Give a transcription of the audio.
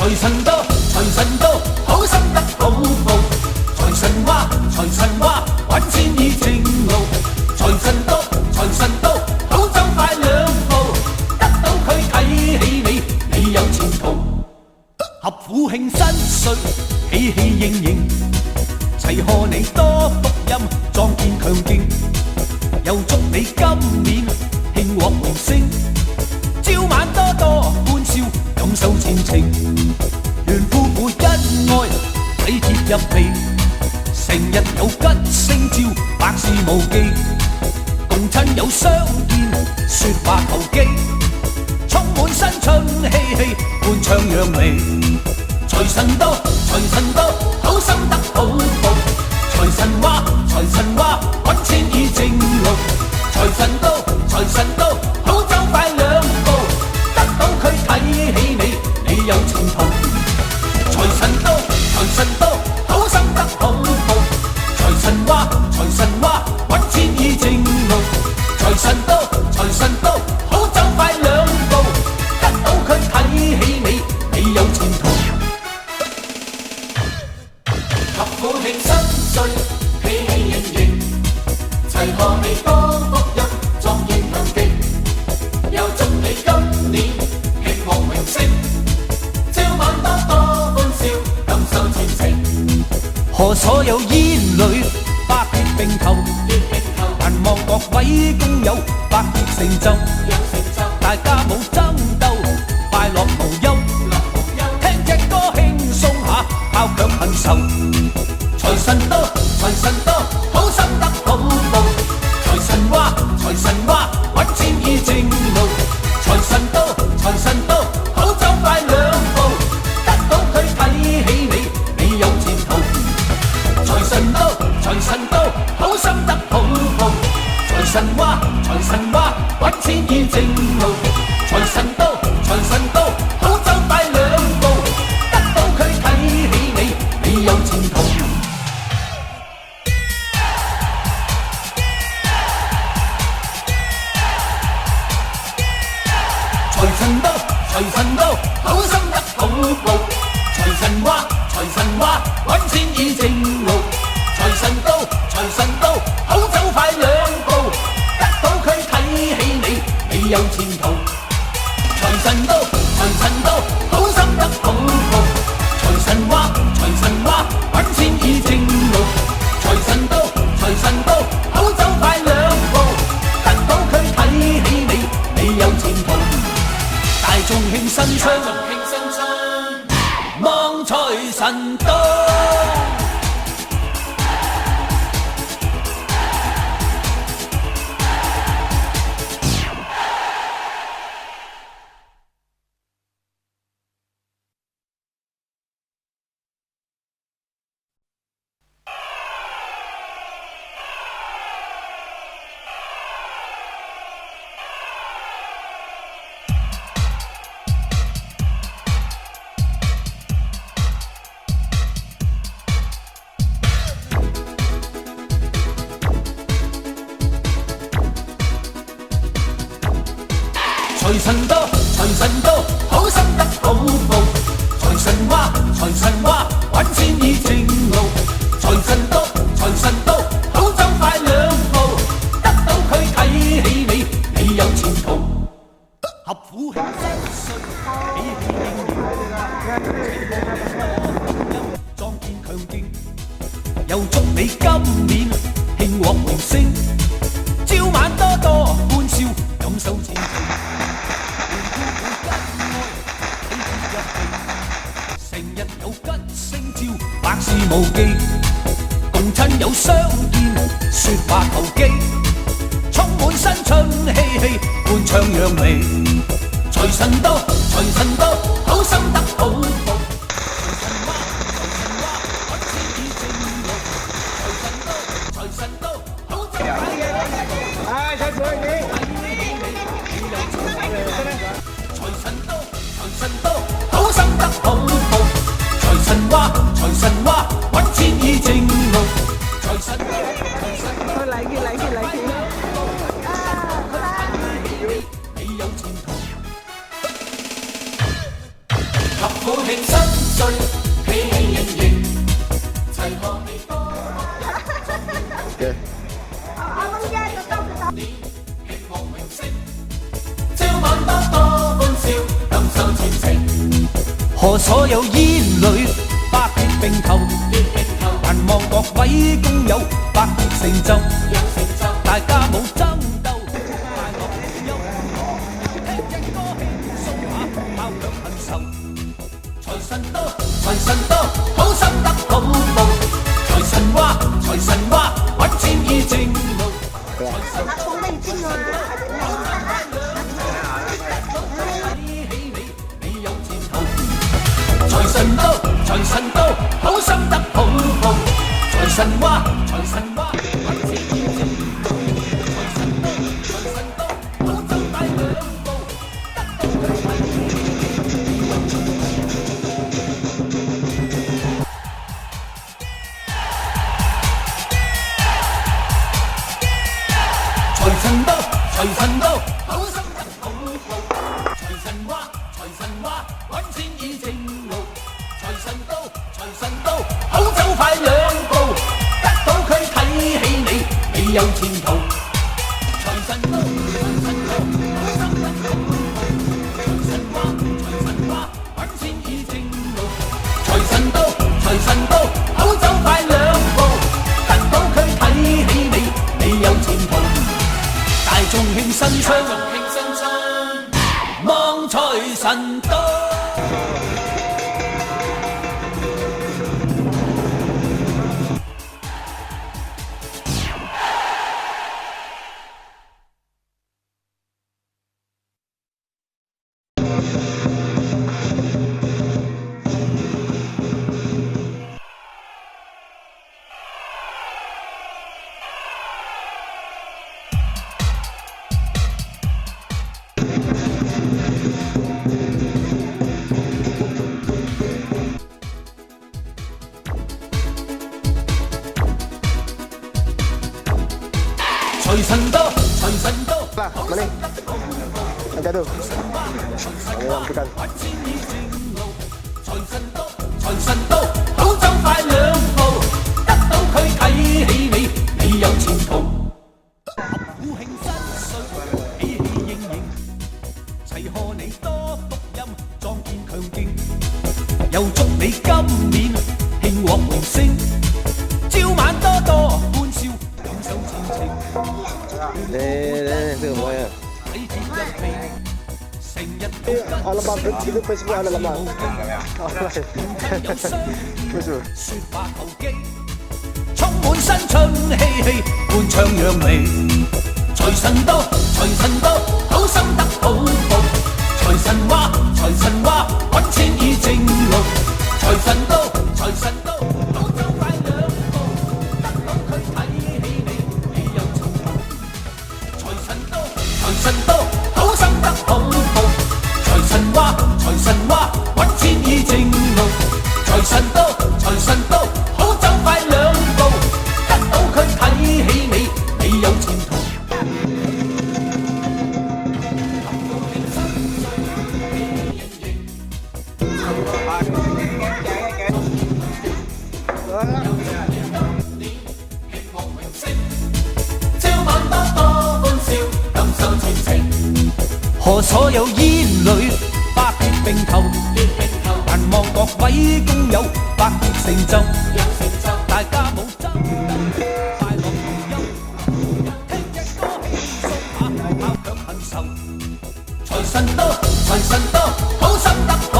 財神到，財神到，好心得好報。財神話，財神話，揾錢已正路。財神到，財神到，好走快兩步。得到佢睇起你，你有前途。合府慶新歲，喜氣盈盈，齊賀你多福音，壯健強勁。又祝你今年慶獲榮升，朝晚多多歡笑，感受前程。願夫婦恩愛，體貼入微，成日有吉星照，百事無忌。共親友相見，説話投機，充滿新春氣氣，歡唱揚眉。財神到，財神到，好心得好報。財神話，財神話，揾錢已正路。財神到，財神到，好走快兩步。得到佢睇起你，你有前途。財神到，財神到，好心得好報。財神話，財神話，揾錢已正路。財神到，財神到，好走快兩步。得到佢睇起你，你有前途。合府慶新歲，喜氣盈盈，齊賀你多福音，壯健強勁。又祝你今年慶獲榮升，朝晚多多歡笑，感受前程。賀所有煙女百業並頭，但望各位工友百業成就，大家冇爭鬥，快樂無憂。聽隻歌輕鬆下，拋卻恨愁。財神到，財神到，好心得好報。財神話，財神話，揾錢已正路。財神到，財神到，好走快兩步。得到佢睇起你，你有前途。財神到，財神到，好心得好報。財神話，財神話，揾錢已正路。財神到，財神到，好走快兩步。得到佢睇起你，你有前途。財神到，財神到，好心得好報。財神話，財神話，揾錢已正路。財神到，財神到，好走快兩步。得到佢睇起你，你有前途。財神到，財神到，好心得好報。財神話，財神話，揾錢已正路。財神到，財神到，好走快兩步。得到佢睇起你，你有前途。大眾慶新春，望財神到。財神到，財神到，好心得好報。財神話，財神話，揾錢已正路。財神到，財神到，好走快兩步。得到佢睇起你，你有前途。合府慶新歲，喜氣盈盈，壯健強勁。又祝你今年慶獲榮升，朝晚多多歡笑，感受前程。成日有吉星照，百事無忌。共親友相見，説話投機，充滿新春氣氣，歡唱揚眉。財神到，財神到，好心得好報。財神話，財神話，揾錢已正路。財神到，財神到，好走快兩步。財神到，財神到，好心得好報。財神話，財神話，揾錢已正路。財神到，財神到，嚟嘅嚟嘅嚟嘅。你有前途。合府慶慶新歲，喜氣盈盈，齊賀你多。朝晚多多歡笑，感受前程。賀所有煙侶百業並頭，盼望各位工友百業成就，大家冇爭鬥，快樂無憂。聽隻歌輕鬆下，炮響恨愁。財神到，財神到，好心得好報。財神話，財神話，揾錢易正路。拿充泪镜啊！財神到，財神到，好心得好報。財神話，財神話，揾錢易正路。財神到，財神到，好走快兩步，得到佢財神到，財神到，好心得好報。財神話，財神話，揾錢易正路。財神到，財神到，好走快兩步，得到佢睇起你，你有前途。財神到，財神到，好心得好報。財神話，財神話，揾錢易正路。財神到，財神到，好走快兩步，得到佢睇起你，你有前途。大眾慶新春，望財神到。財神到，財神到， Lah, mana? Ada tu. Ayam tekan. 財神到，財神到，好走快兩步，得到佢睇起你，你有前途。鼓慶新歲，喜氣盈盈，齊賀你多福音，壯健強勁，又祝你今年慶獲榮升，朝晚多多歡笑，感受前程。Itu semuanya. Alamat itu Facebook alamat. Betul. 充滿新春氣氣，歡唱揚眉。財神到，財神到，好心得好報。財神話，財神話，揾錢易正路。財神到，財神到，好走快兩步，得到佢睇起你，你有前途。財神到，財神到，好心得好報。財神話，財神話，揾錢易正路。財神到，財神到，好走快兩步，得到佢睇起你，你有前途。朝晚多多歡笑，感受前程。賀所有煙侶百業並頭，盼望各位工友百業成就，大家冇爭鬥，快樂無憂。聽隻歌輕鬆下，炮響恨愁。財神到，財神到，好心得。